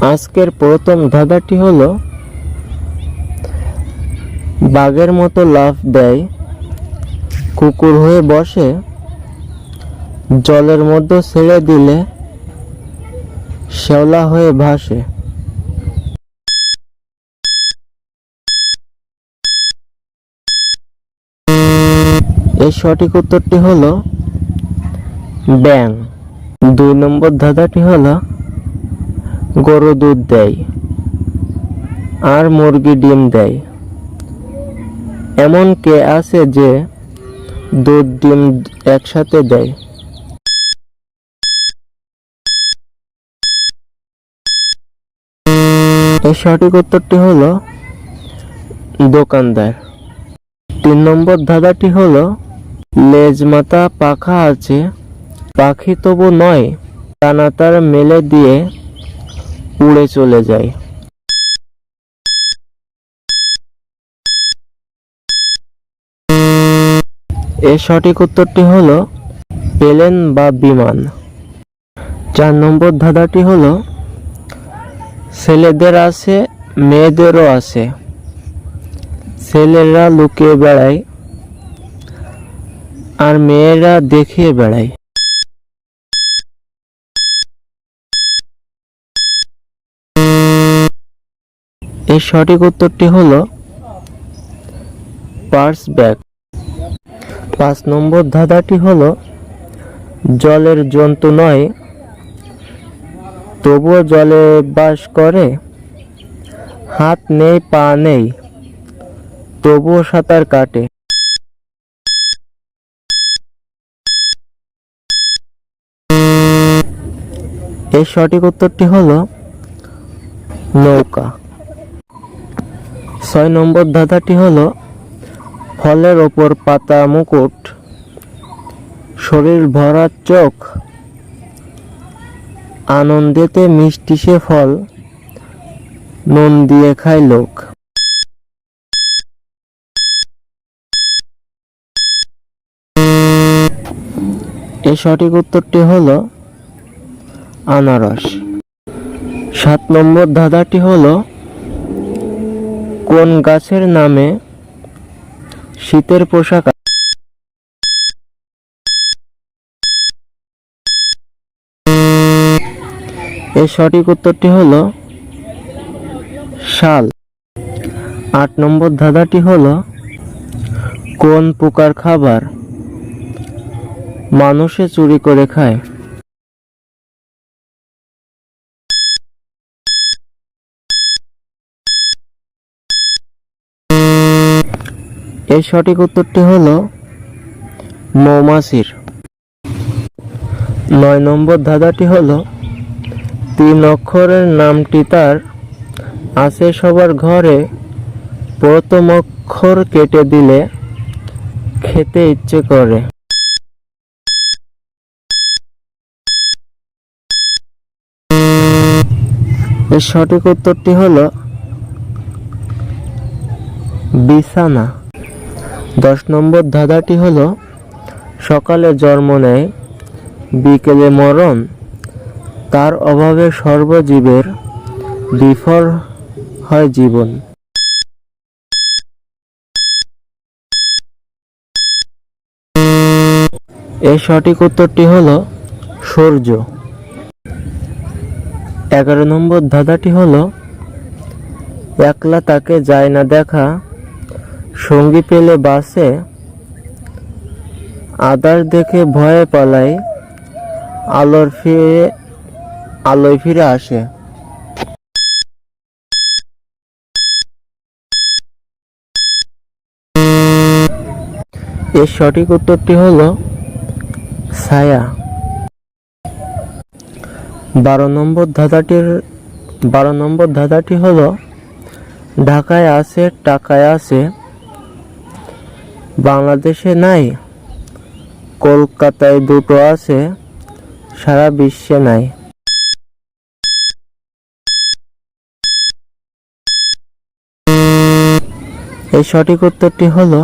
আজকের প্রথম ধাঁধাটি হলো, বাঘের মতো লাফ দেয়, কুকুর হয়ে বসে, জলের মধ্যে ছেড়ে দিলে শ্যাওলা হয়ে ভাসে। এর সঠিক উত্তরটি হলো ব্যাঙ। 2 নম্বর ধাঁধাটি হলো, গরু দুধ দেয় আর মুরগি ডিম দেয়, এমন কে আছে যে দুধ ডিম একসাথে দেয়? এর সঠিক উত্তরটি হলো দোকানদার। 3 নম্বর ধাঁধাটি হলো, লেজ মাথা পাখা আছে, পাখি তবু নয়, ডানা তার মেলে দিয়ে উড়ে চলে যায়। এর সঠিক উত্তরটি হলো প্লেন বা বিমান। 4 নম্বর ধাঁধাটি হলো, ছেলেদের আছে মেয়েদেরও আছে, ছেলেরা লুকিয়ে বেড়ায় আর মেয়েরা দেখিয়ে বেড়ায়। এর সঠিক উত্তরটি হলো পার্স ব্যাগ। 5 নম্বর ধাঁধাটি হলো, জলের জন্তু নয়, তবুও জলে বাস করে, হাত নেই পা নেই, তবুও সাঁতার কাটে। এর সঠিক উত্তরটি হলো নৌকা। 6 নম্বর ধাঁধাটি হলো, ফলের ওপর পাতা মুকুট, শরীর ভরা চোখ, আনন্দেতে মিষ্টি সে ফল, নুন দিয়ে খায় লোক। এর সঠিক উত্তরটি হলো আনারস। 7 নম্বর ধাঁধাটি হলো, কোন গাছের নামে শীতের পোশাক? এর সঠিক উত্তরটি হলো শাল। 8 নম্বর ধাঁধাটি হলো, কোন পোকার খাবার মানুষে চুরি করে খায়? এর সঠিক উত্তরটি হলো মৌমাছির। 9 নম্বর ধাঁধাটি হলো, 3 অক্ষরের নামটি তার, আছে সবার ঘরে, প্রথম অক্ষর কেটে দিলে খেতে ইচ্ছে করে। এর সঠিক উত্তরটি হলো বিছানা। 10 নম্বর ধাঁধাটি হলো, সকালে জন্ম নেয়, বিকেলে মরণ, তার অভাবে সর্বজীবের বিফল হয় জীবন। এর সঠিক উত্তরটি হলো সূর্য। 11 নম্বর ধাঁধাটি হলো, একলা তাকে যায় না দেখা, সঙ্গী পেলে বাসে, আদার দেখে ভয়ে পালায়, আলোয় ফিরে আসে। এর সঠিক উত্তরটি হলো ছায়া। 12 নম্বর ধাঁধাটি হলো, ঢাকায় আছে টাকায় আছে, বাংলাদেশে নাই, কলকাতায় দুটো আছে, সারা বিশ্বে নাই। এই সঠিক উত্তরটি হলো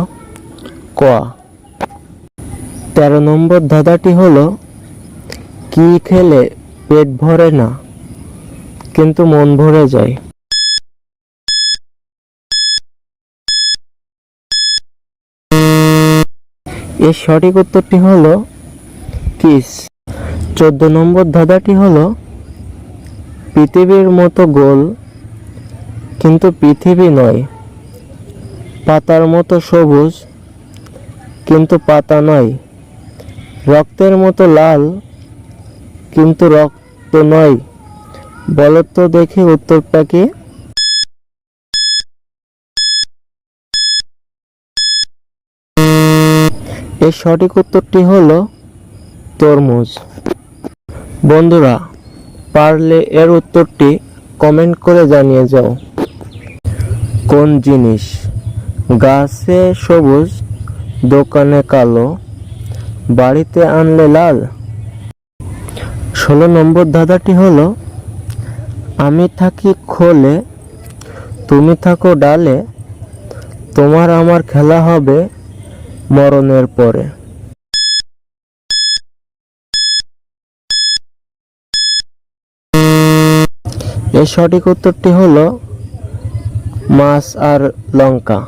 ক। 13 নম্বর ধাঁধাটি হলো, কি খেলে পেট ভরে না, কিন্তু মন ভরে যায়। এর সঠিক উত্তরটি হলো কিস। 14 নম্বর ধাঁধাটি হলো পৃথিবীর মতো গোল কিন্তু পৃথিবী নয়, পাতার মতো সবুজ কিন্তু পাতা নয়, রক্তের মতো লাল কিন্তু রক্ত নয়, বলো তো দেখি উত্তরটা কি? এর সঠিক উত্তরটি হলো তরমুজ। বন্ধুরা, পারলে এর উত্তরটি কমেন্ট করে জানিয়ে যাও। কোন জিনিস গাছে সবুজ, দোকানে কালো, বাড়িতে আনলে লাল? 16 নম্বর ধাঁধাটি হলো আমি থাকি খোলে, তুমি থাকো ডালে, তোমার আমার খেলা হবে মরণের পরে। এর সঠিক উত্তরটি হলো মাছ আর লঙ্কা।